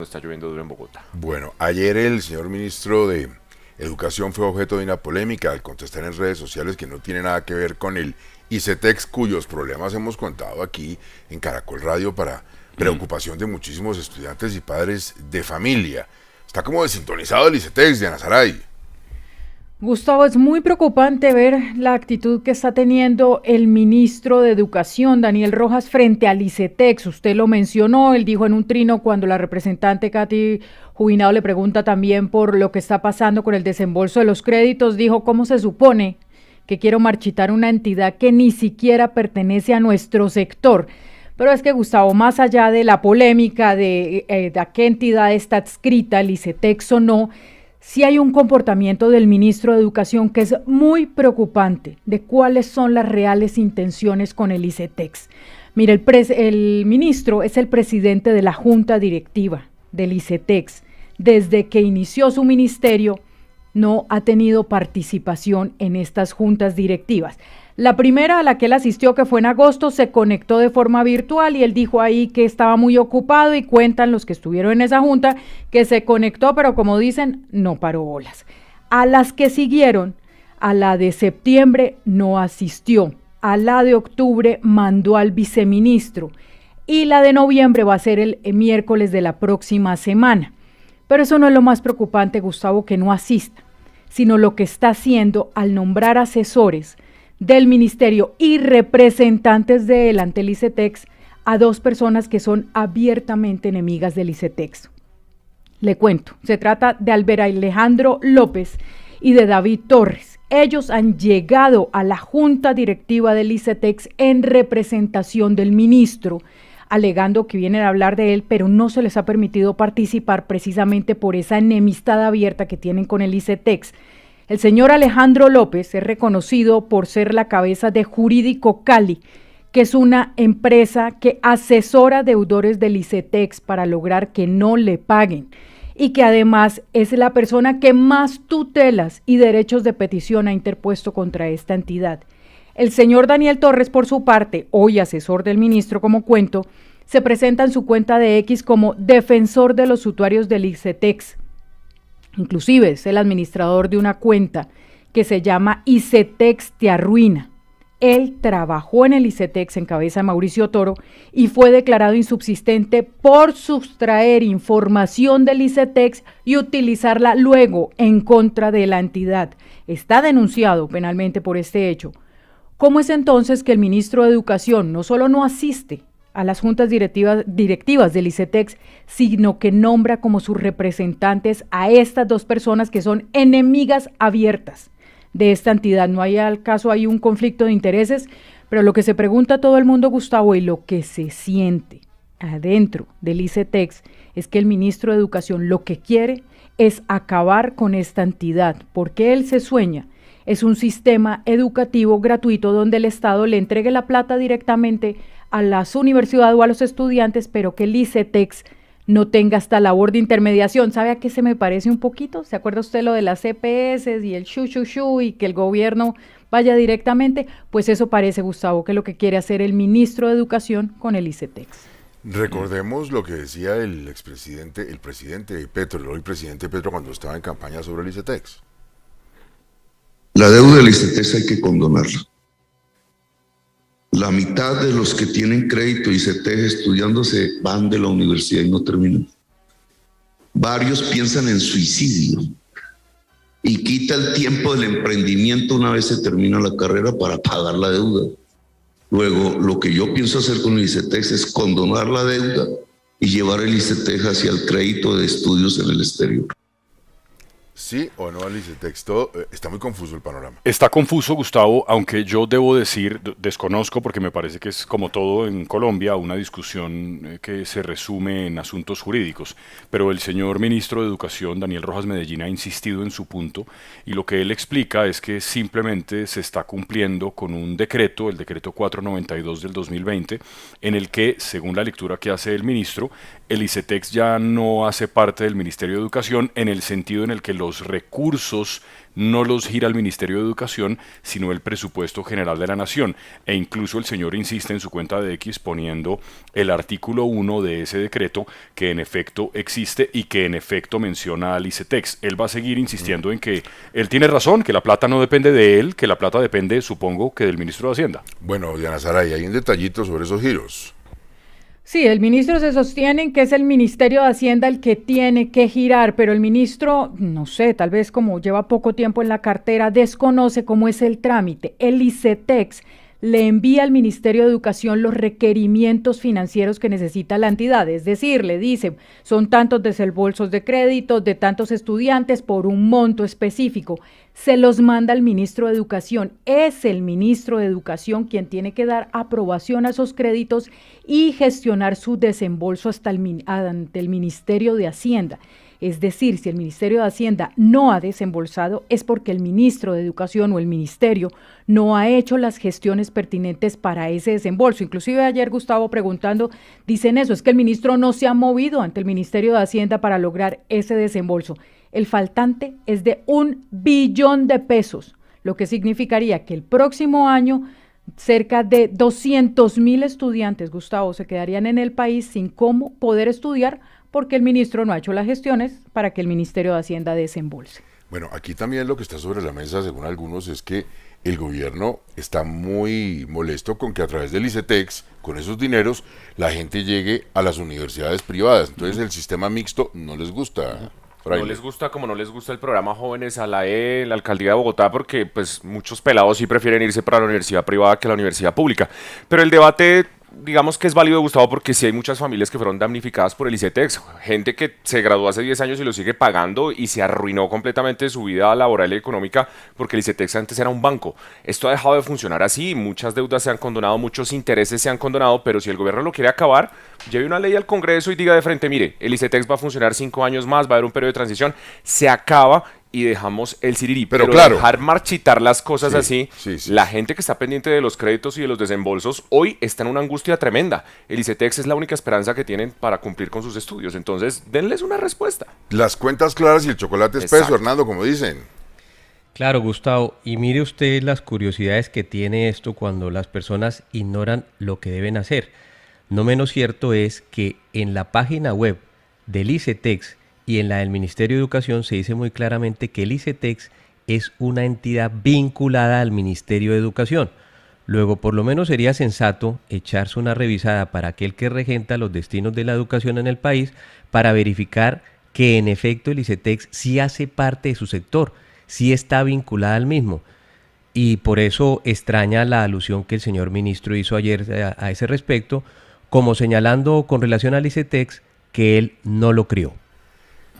Está lloviendo duro en Bogotá. Bueno, ayer el señor ministro de Educación fue objeto de una polémica al contestar en redes sociales que no tiene nada que ver con el ICETEX, cuyos problemas hemos contado aquí en Caracol Radio para preocupación de muchísimos estudiantes y padres de familia. Está como desintonizado el ICETEX, Diana Saray. Gustavo, es muy preocupante ver la actitud que está teniendo el ministro de Educación, Daniel Rojas, frente al ICETEX. Usted lo mencionó, él dijo en un trino cuando la representante Katy Jubinado le pregunta también por lo que está pasando con el desembolso de los créditos, dijo, ¿cómo se supone que quiero marchitar una entidad que ni siquiera pertenece a nuestro sector? Pero es que, Gustavo, más allá de la polémica de a qué entidad está adscrita, el ICETEX o no, sí hay un comportamiento del ministro de Educación que es muy preocupante de cuáles son las reales intenciones con el ICETEX. Mire, el ministro es el presidente de la junta directiva del ICETEX. Desde que inició su ministerio no ha tenido participación en estas juntas directivas. La primera a la que él asistió, que fue en agosto, se conectó de forma virtual y él dijo ahí que estaba muy ocupado y cuentan los que estuvieron en esa junta que se conectó, pero como dicen, no paró bolas. A las que siguieron, a la de septiembre no asistió, a la de octubre mandó al viceministro y la de noviembre va a ser el miércoles de la próxima semana. Pero eso no es lo más preocupante, Gustavo, que no asista, sino lo que está haciendo al nombrar asesores del ministerio y representantes de él ante el ICETEX a dos personas que son abiertamente enemigas del ICETEX. Le cuento, se trata de Albert Alejandro López y de David Torres. Ellos han llegado a la junta directiva del ICETEX en representación del ministro, alegando que vienen a hablar de él, pero no se les ha permitido participar precisamente por esa enemistad abierta que tienen con el ICETEX. El señor Alejandro López es reconocido por ser la cabeza de Jurídico Cali, que es una empresa que asesora deudores del ICETEX para lograr que no le paguen y que además es la persona que más tutelas y derechos de petición ha interpuesto contra esta entidad. El señor Daniel Torres, por su parte, hoy asesor del ministro, como cuento, se presenta en su cuenta de X como defensor de los usuarios del ICETEX. Inclusive es el administrador de una cuenta que se llama ICETEX Te Arruina. Él trabajó en el ICETEX en cabeza de Mauricio Toro y fue declarado insubsistente por sustraer información del ICETEX y utilizarla luego en contra de la entidad. Está denunciado penalmente por este hecho. ¿Cómo es entonces que el ministro de Educación no solo no asiste a las juntas directivas del ICETEX, sino que nombra como sus representantes a estas dos personas que son enemigas abiertas de esta entidad? No hay al caso, hay un conflicto de intereses, pero lo que se pregunta todo el mundo, Gustavo, y lo que se siente adentro del ICETEX es que el ministro de Educación lo que quiere es acabar con esta entidad, porque él se sueña es un sistema educativo gratuito donde el Estado le entregue la plata directamente a las universidades o a los estudiantes, pero que el ICETEX no tenga esta labor de intermediación. ¿Sabe a qué se me parece un poquito? ¿Se acuerda usted lo de las CPS y el shu y que el gobierno vaya directamente? Pues eso parece, Gustavo, que es lo que quiere hacer el ministro de Educación con el ICETEX. Recordemos lo que decía el presidente Petro, el hoy presidente Petro, cuando estaba en campaña sobre el ICETEX. La deuda del ICETEX hay que condonarla. La mitad de los que tienen crédito ICETEX estudiando se van de la universidad y no terminan. Varios piensan en suicidio y quita el tiempo del emprendimiento una vez se termina la carrera para pagar la deuda. Luego, lo que yo pienso hacer con el ICETEX es condonar la deuda y llevar el ICETEX hacia el crédito de estudios en el exterior. ¿Sí o no al ICETEX? Está muy confuso el panorama. Está confuso, Gustavo, aunque yo debo decir, desconozco porque me parece que es como todo en Colombia, una discusión que se resume en asuntos jurídicos, pero el señor ministro de Educación, Daniel Rojas Medellín, ha insistido en su punto y lo que él explica es que simplemente se está cumpliendo con un decreto, el decreto 492 del 2020, en el que, según la lectura que hace el ministro, el ICETEX ya no hace parte del Ministerio de Educación en el sentido en el que los recursos no los gira el Ministerio de Educación, sino el presupuesto general de la Nación. E incluso el señor insiste en su cuenta de X poniendo el artículo 1 de ese decreto que en efecto existe y que en efecto menciona al ICETEX. Él va a seguir insistiendo en que él tiene razón, que la plata no depende de él, que la plata depende, supongo, que del ministro de Hacienda. Bueno, Diana Saray, hay un detallito sobre esos giros. Sí, el ministro se sostiene en que es el Ministerio de Hacienda el que tiene que girar, pero el ministro, no sé, tal vez como lleva poco tiempo en la cartera, desconoce cómo es el trámite. El ICETEX le envía al Ministerio de Educación los requerimientos financieros que necesita la entidad, es decir, le dice, son tantos desembolsos de créditos de tantos estudiantes por un monto específico, se los manda al ministro de Educación, es el ministro de Educación quien tiene que dar aprobación a esos créditos y gestionar su desembolso ante el Ministerio de Hacienda. Es decir, si el Ministerio de Hacienda no ha desembolsado es porque el ministro de Educación o el ministerio no ha hecho las gestiones pertinentes para ese desembolso. Inclusive ayer Gustavo preguntando, dicen eso, es que el ministro no se ha movido ante el Ministerio de Hacienda para lograr ese desembolso. El faltante es de 1 billón de pesos, lo que significaría que el próximo año cerca de 200.000 estudiantes, Gustavo, se quedarían en el país sin cómo poder estudiar porque el ministro no ha hecho las gestiones para que el Ministerio de Hacienda desembolse. Bueno, aquí también lo que está sobre la mesa, según algunos, es que el gobierno está muy molesto con que a través del ICETEX, con esos dineros, la gente llegue a las universidades privadas. Entonces el sistema mixto no les gusta. No les gusta como no les gusta el programa Jóvenes a la la alcaldía de Bogotá, porque pues muchos pelados sí prefieren irse para la universidad privada que la universidad pública. Pero el debate, digamos que es válido, Gustavo, porque sí hay muchas familias que fueron damnificadas por el ICETEX, gente que se graduó hace 10 años y lo sigue pagando y se arruinó completamente su vida laboral y económica porque el ICETEX antes era un banco. Esto ha dejado de funcionar así, muchas deudas se han condonado, muchos intereses se han condonado, pero si el gobierno lo quiere acabar, lleve una ley al Congreso y diga de frente, mire, el ICETEX va a funcionar 5 años más, va a haber un periodo de transición, se acaba y dejamos el sirirí, pero claro, dejar marchitar las cosas la gente que está pendiente de los créditos y de los desembolsos hoy está en una angustia tremenda. El ICETEX es la única esperanza que tienen para cumplir con sus estudios, entonces denles una respuesta. Las cuentas claras y el chocolate espeso, Hernando, como dicen. Claro, Gustavo, y mire usted las curiosidades que tiene esto cuando las personas ignoran lo que deben hacer. No menos cierto es que en la página web del ICETEX y en la del Ministerio de Educación se dice muy claramente que el ICETEX es una entidad vinculada al Ministerio de Educación. Luego, por lo menos sería sensato echarse una revisada para aquel que regenta los destinos de la educación en el país para verificar que en efecto el ICETEX sí hace parte de su sector, sí está vinculada al mismo. Y por eso extraña la alusión que el señor ministro hizo ayer a ese respecto, como señalando con relación al ICETEX que él no lo crió.